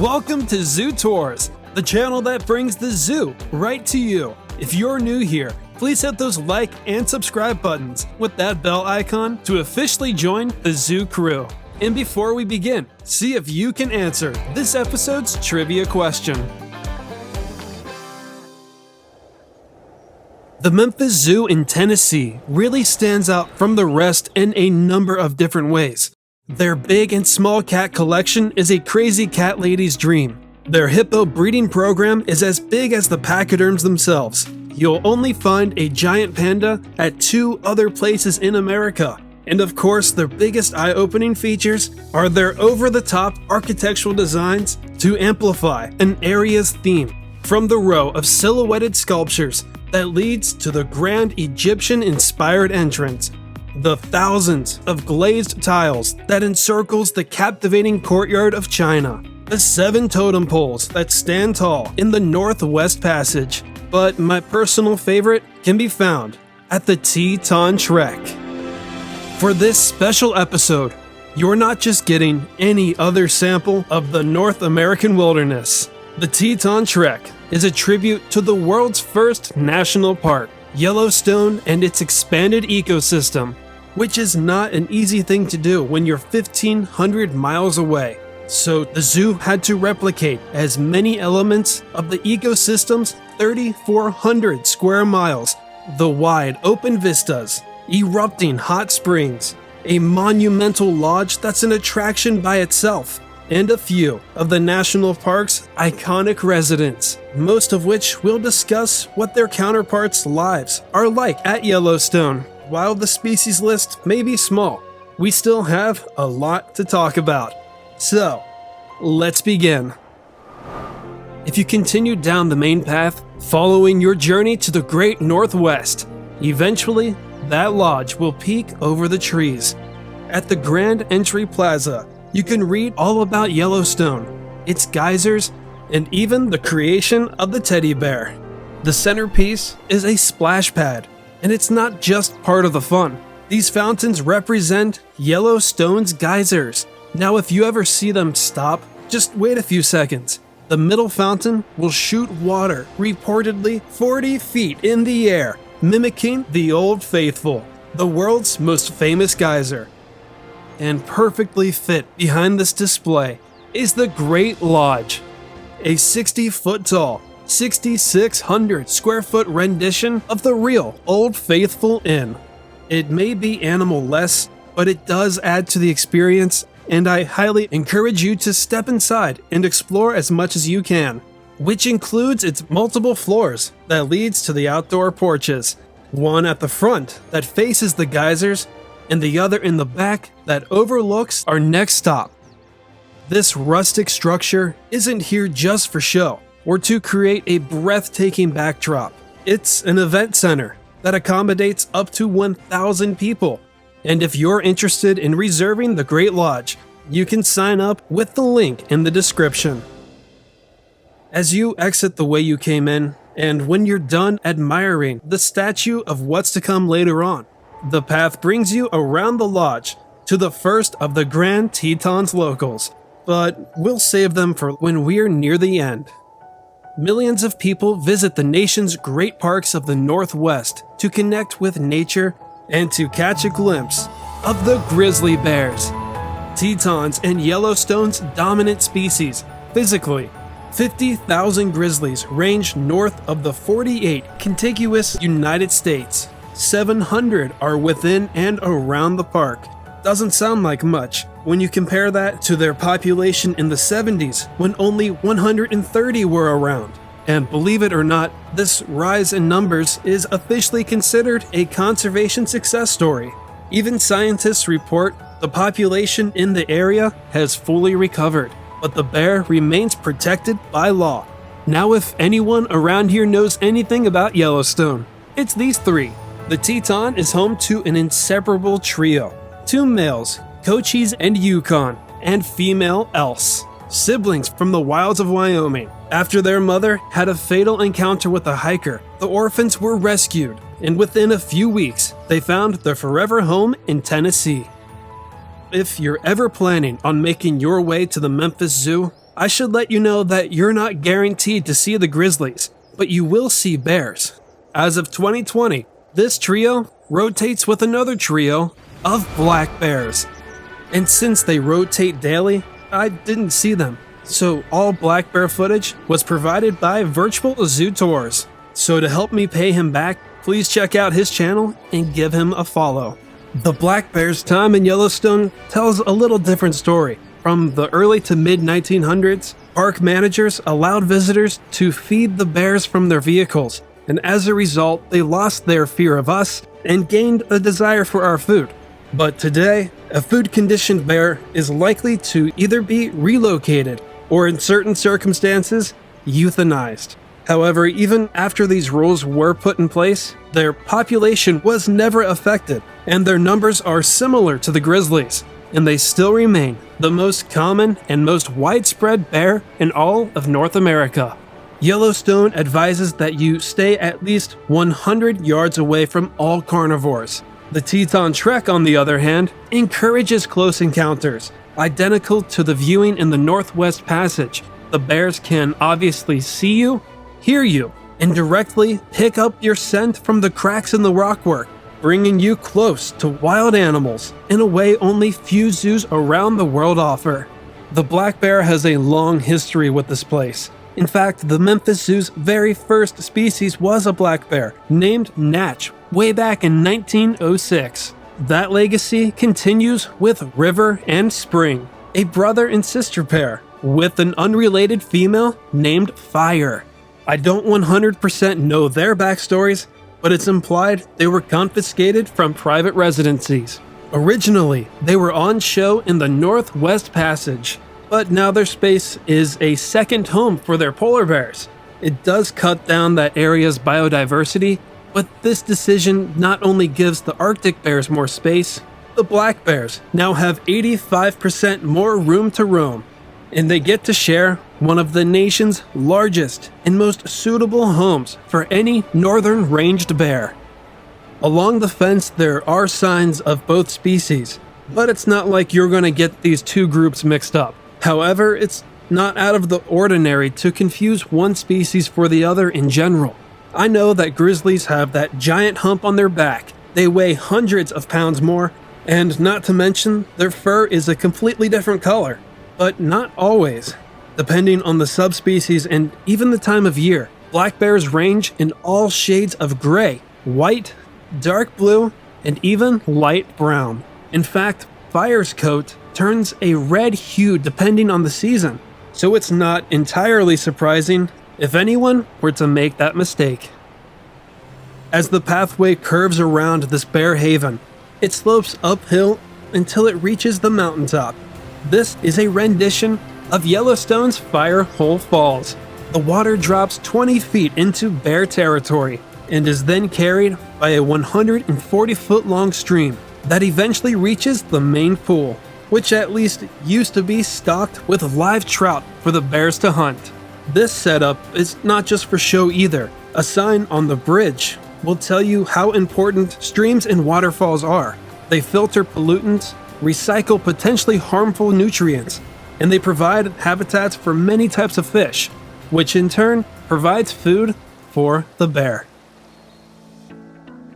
Welcome to Zoo Tours, the channel that brings the zoo right to you. If you're new here, please hit those like and subscribe buttons with that bell icon to officially join the zoo crew. And before we begin, see if you can answer this episode's trivia question. The Memphis Zoo in Tennessee really stands out from the rest in a number of different ways. Their big and small cat collection is a crazy cat lady's dream. Their hippo breeding program is as big as the pachyderms themselves. You'll only find a giant panda at 2 other places in America. And of course, their biggest eye-opening features are their over-the-top architectural designs to amplify an area's theme. From the row of silhouetted sculptures that leads to the grand Egyptian-inspired entrance, the thousands of glazed tiles that encircles the captivating courtyard of China, the 7 totem poles that stand tall in the Northwest Passage, but my personal favorite can be found at the Teton Trek. For this special episode, you're not just getting any other sample of the North American wilderness. The Teton Trek is a tribute to the world's first national park, Yellowstone, and its expanded ecosystem, which is not an easy thing to do when you're 1,500 miles away. So the zoo had to replicate as many elements of the ecosystem's 3,400 square miles, the wide open vistas, erupting hot springs, a monumental lodge that's an attraction by itself, and a few of the national park's iconic residents, most of which will discuss what their counterparts' lives are like at Yellowstone. While the species list may be small, we still have a lot to talk about. So, let's begin. If you continue down the main path, following your journey to the great Northwest, eventually that lodge will peek over the trees. At the Grand Entry Plaza, you can read all about Yellowstone, its geysers, and even the creation of the teddy bear. The centerpiece is a splash pad, and it's not just part of the fun. These fountains represent Yellowstone's geysers. Now, if you ever see them stop, just wait a few seconds. The middle fountain will shoot water reportedly 40 feet in the air, mimicking the Old Faithful, the world's most famous geyser. And perfectly fit behind this display is the Great Lodge, a 60-foot tall, 6,600 square foot rendition of the real Old Faithful Inn. It may be animal-less, but it does add to the experience, and I highly encourage you to step inside and explore as much as you can, which includes its multiple floors that leads to the outdoor porches, one at the front that faces the geysers, and the other in the back that overlooks our next stop. This rustic structure isn't here just for show or to create a breathtaking backdrop. It's an event center that accommodates up to 1,000 people. And if you're interested in reserving the Great Lodge, you can sign up with the link in the description. As you exit the way you came in, and when you're done admiring the statue of what's to come later on, the path brings you around the lodge to the first of the Grand Tetons locals, but we'll save them for when we're near the end. Millions of people visit the nation's great parks of the Northwest to connect with nature and to catch a glimpse of the grizzly bears, Tetons and Yellowstone's dominant species. Physically, 50,000 grizzlies range north of the 48 contiguous United States. 700 are within and around the park. Doesn't sound like much when you compare that to their population in the 70s when only 130 were around. And believe it or not, this rise in numbers is officially considered a conservation success story. Even scientists report the population in the area has fully recovered, but the bear remains protected by law. Now, if anyone around here knows anything about Yellowstone, it's these 3. The Teton is home to an inseparable trio: 2 males, Cochise and Yukon, and female Else, siblings from the wilds of Wyoming. After their mother had a fatal encounter with a hiker, the orphans were rescued, and within a few weeks, they found their forever home in Tennessee. If you're ever planning on making your way to the Memphis Zoo, I should let you know that you're not guaranteed to see the grizzlies, but you will see bears. As of 2020, this trio rotates with another trio of black bears. And since they rotate daily, I didn't see them. So all black bear footage was provided by Virtual Zoo Tours. So to help me pay him back, please check out his channel and give him a follow. The black bear's time in Yellowstone tells a little different story. From the early to mid 1900s, park managers allowed visitors to feed the bears from their vehicles, and as a result, they lost their fear of us and gained a desire for our food. But today, a food-conditioned bear is likely to either be relocated or, in certain circumstances, euthanized. However, even after these rules were put in place, their population was never affected, and their numbers are similar to the grizzlies, and they still remain the most common and most widespread bear in all of North America. Yellowstone advises that you stay at least 100 yards away from all carnivores. The Teton Trek, on the other hand, encourages close encounters, identical to the viewing in the Northwest Passage. The bears can obviously see you, hear you, and directly pick up your scent from the cracks in the rockwork, bringing you close to wild animals in a way only few zoos around the world offer. The black bear has a long history with this place. In fact, the Memphis Zoo's very first species was a black bear, named Natch, way back in 1906. That legacy continues with River and Spring, a brother and sister pair, with an unrelated female named Fire. I don't 100% know their backstories, but it's implied they were confiscated from private residencies. Originally, they were on show in the Northwest Passage, but now their space is a second home for their polar bears. It does cut down that area's biodiversity, but this decision not only gives the Arctic bears more space, the black bears now have 85% more room to roam, and they get to share one of the nation's largest and most suitable homes for any northern ranged bear. Along the fence there are signs of both species, but it's not like you're going to get these two groups mixed up. However, it's not out of the ordinary to confuse one species for the other in general. I know that grizzlies have that giant hump on their back, they weigh hundreds of pounds more, and not to mention their fur is a completely different color. But not always. Depending on the subspecies and even the time of year, black bears range in all shades of gray, white, dark blue, and even light brown. In fact, Fire's coat turns a red hue depending on the season, so it's not entirely surprising if anyone were to make that mistake. As the pathway curves around this bear haven, it slopes uphill until it reaches the mountaintop. This is a rendition of Yellowstone's Firehole Falls. The water drops 20 feet into bear territory and is then carried by a 140-foot long stream that eventually reaches the main pool, which at least used to be stocked with live trout for the bears to hunt. This setup is not just for show either. A sign on the bridge will tell you how important streams and waterfalls are. They filter pollutants, recycle potentially harmful nutrients, and they provide habitats for many types of fish, which in turn provides food for the bear.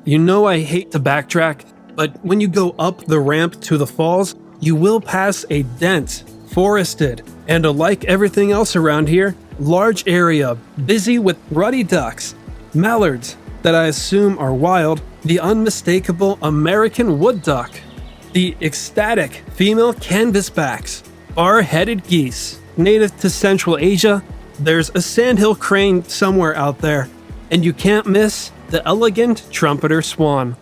You know I hate to backtrack, but when you go up the ramp to the falls, you will pass a dense, forested, and like everything else around here, large area busy with ruddy ducks, mallards that I assume are wild, the unmistakable American wood duck, the ecstatic female canvasbacks, bar-headed geese. Native to Central Asia, there's a sandhill crane somewhere out there, and you can't miss the elegant trumpeter swan.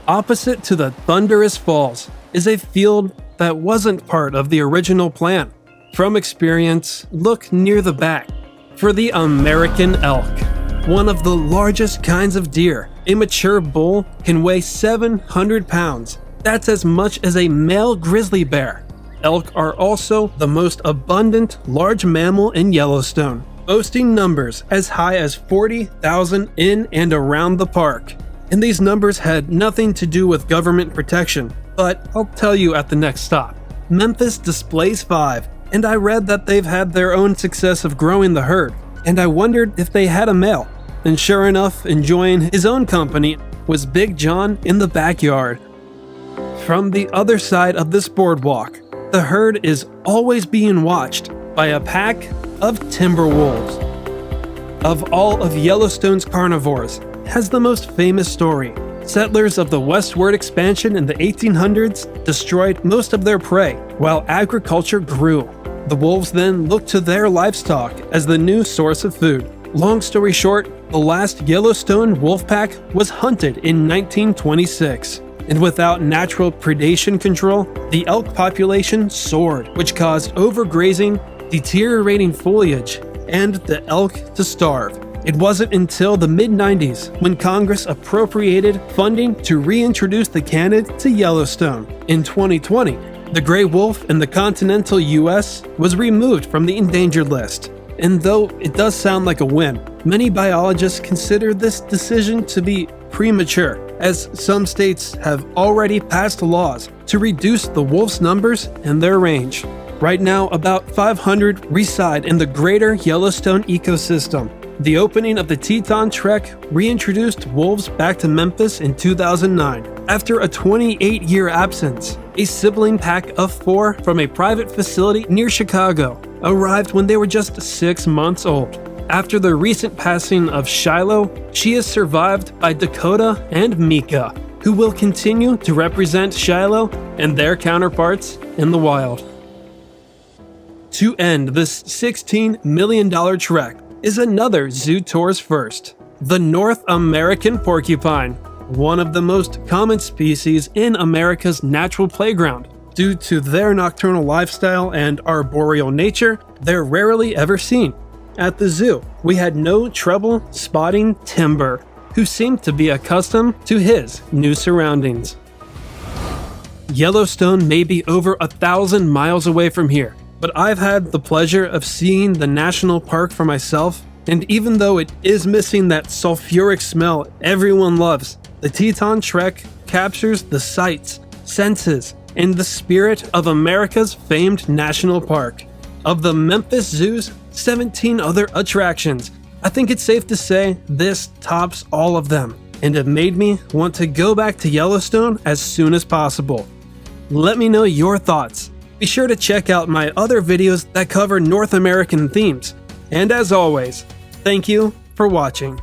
Opposite to the thunderous falls is a field that wasn't part of the original plan. From experience, look near the back for the American elk, one of the largest kinds of deer. A mature bull can weigh 700 pounds. That's as much as a male grizzly bear. Elk are also the most abundant large mammal in Yellowstone, boasting numbers as high as 40,000 in and around the park. And these numbers had nothing to do with government protection, but I'll tell you at the next stop. Memphis displays 5, and I read that they've had their own success of growing the herd, and I wondered if they had a male. And sure enough, enjoying his own company was Big John in the backyard. From the other side of this boardwalk, the herd is always being watched by a pack of timber wolves. Of all of Yellowstone's carnivores, has the most famous story. Settlers of the westward expansion in the 1800s destroyed most of their prey, while agriculture grew. The wolves then looked to their livestock as the new source of food. Long story short, the last Yellowstone wolf pack was hunted in 1926. And without natural predation control, the elk population soared, which caused overgrazing, deteriorating foliage, and the elk to starve. It wasn't until the mid-90s when Congress appropriated funding to reintroduce the canid to Yellowstone. In 2020, the gray wolf in the continental US was removed from the endangered list. And though it does sound like a win, many biologists consider this decision to be premature, as some states have already passed laws to reduce the wolf's numbers and their range. Right now, about 500 reside in the greater Yellowstone ecosystem. The opening of the Teton Trek reintroduced wolves back to Memphis in 2009. After a 28-year absence, a sibling pack of 4 from a private facility near Chicago arrived when they were just 6 months old. After the recent passing of Shiloh, she is survived by Dakota and Mika, who will continue to represent Shiloh and their counterparts in the wild. To end this $16 million trek is another Zoo Tours first, the North American porcupine, one of the most common species in America's natural playground. Due to their nocturnal lifestyle and arboreal nature, they're rarely ever seen. At the zoo, we had no trouble spotting Timber, who seemed to be accustomed to his new surroundings. Yellowstone may be over 1,000 miles away from here, but I've had the pleasure of seeing the national park for myself, and even though it is missing that sulfuric smell everyone loves, the Teton Trek captures the sights, senses, and the spirit of America's famed national park. Of the Memphis Zoo's 17 other attractions, I think it's safe to say this tops all of them, and it made me want to go back to Yellowstone as soon as possible. Let me know your thoughts. Be sure to check out my other videos that cover North American themes. And as always, thank you for watching.